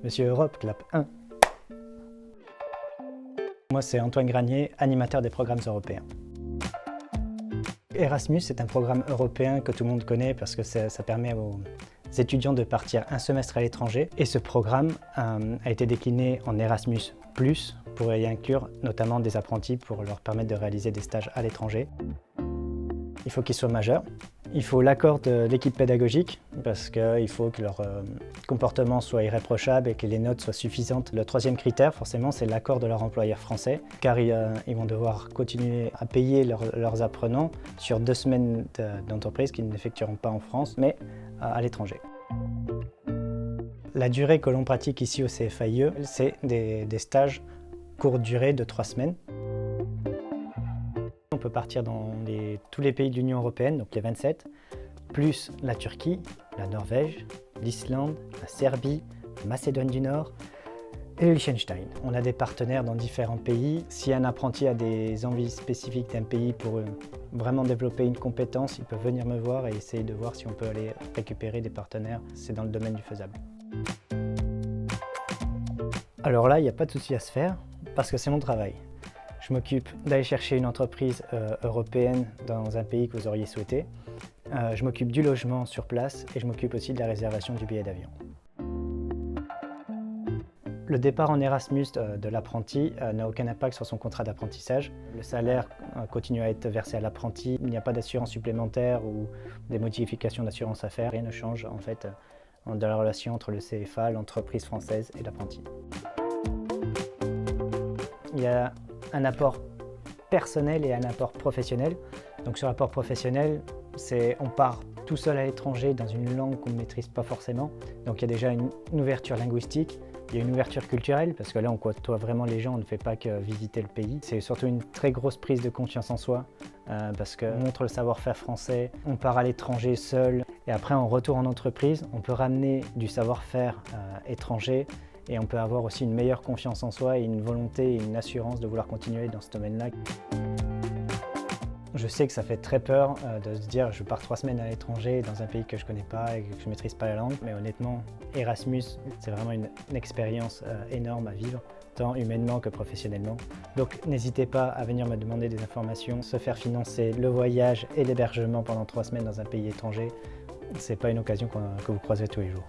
Monsieur Europe, clap 1. Moi, c'est Antoine Granier, animateur des programmes européens. Erasmus, c'est un programme européen que tout le monde connaît parce que ça permet aux étudiants de partir un semestre à l'étranger. Et ce programme a été décliné en Erasmus+, pour y inclure notamment des apprentis pour leur permettre de réaliser des stages à l'étranger. Il faut qu'ils soient majeurs. Il faut l'accord de l'équipe pédagogique parce qu'il faut que leur comportement soit irréprochable et que les notes soient suffisantes. Le troisième critère, forcément, c'est l'accord de leur employeur français car ils vont devoir continuer à payer leurs apprenants sur 2 semaines d'entreprise qu'ils n'effectueront pas en France, mais à l'étranger. La durée que l'on pratique ici au CFAIE, c'est des stages courte durée de 3 semaines. On peut partir dans tous les pays de l'Union européenne, donc les 27, plus la Turquie, la Norvège, l'Islande, la Serbie, la Macédoine du Nord et le Liechtenstein. On a des partenaires dans différents pays. Si un apprenti a des envies spécifiques d'un pays pour vraiment développer une compétence, il peut venir me voir et essayer de voir si on peut aller récupérer des partenaires. C'est dans le domaine du faisable. Alors là, il n'y a pas de souci à se faire parce que c'est mon travail. Je m'occupe d'aller chercher une entreprise européenne dans un pays que vous auriez souhaité. Je m'occupe du logement sur place et je m'occupe aussi de la réservation du billet d'avion. Le départ en Erasmus de l'apprenti n'a aucun impact sur son contrat d'apprentissage. Le salaire continue à être versé à l'apprenti. Il n'y a pas d'assurance supplémentaire ou des modifications d'assurance à faire. Rien ne change en fait dans la relation entre le CFA, l'entreprise française et l'apprenti. Il y a un apport personnel et un apport professionnel. Donc sur l'apport professionnel, on part tout seul à l'étranger dans une langue qu'on ne maîtrise pas forcément. Donc il y a déjà une ouverture linguistique, il y a une ouverture culturelle parce que là on côtoie vraiment les gens, on ne fait pas que visiter le pays. C'est surtout une très grosse prise de confiance en soi parce qu'on montre le savoir-faire français, on part à l'étranger seul et après en retour en entreprise, on peut ramener du savoir-faire étranger. Et on peut avoir aussi une meilleure confiance en soi et une volonté et une assurance de vouloir continuer dans ce domaine-là. Je sais que ça fait très peur de se dire je pars 3 semaines à l'étranger dans un pays que je ne connais pas et que je ne maîtrise pas la langue. Mais honnêtement, Erasmus, c'est vraiment une expérience énorme à vivre, tant humainement que professionnellement. Donc n'hésitez pas à venir me demander des informations, se faire financer le voyage et l'hébergement pendant 3 semaines dans un pays étranger. Ce n'est pas une occasion que vous croisez tous les jours.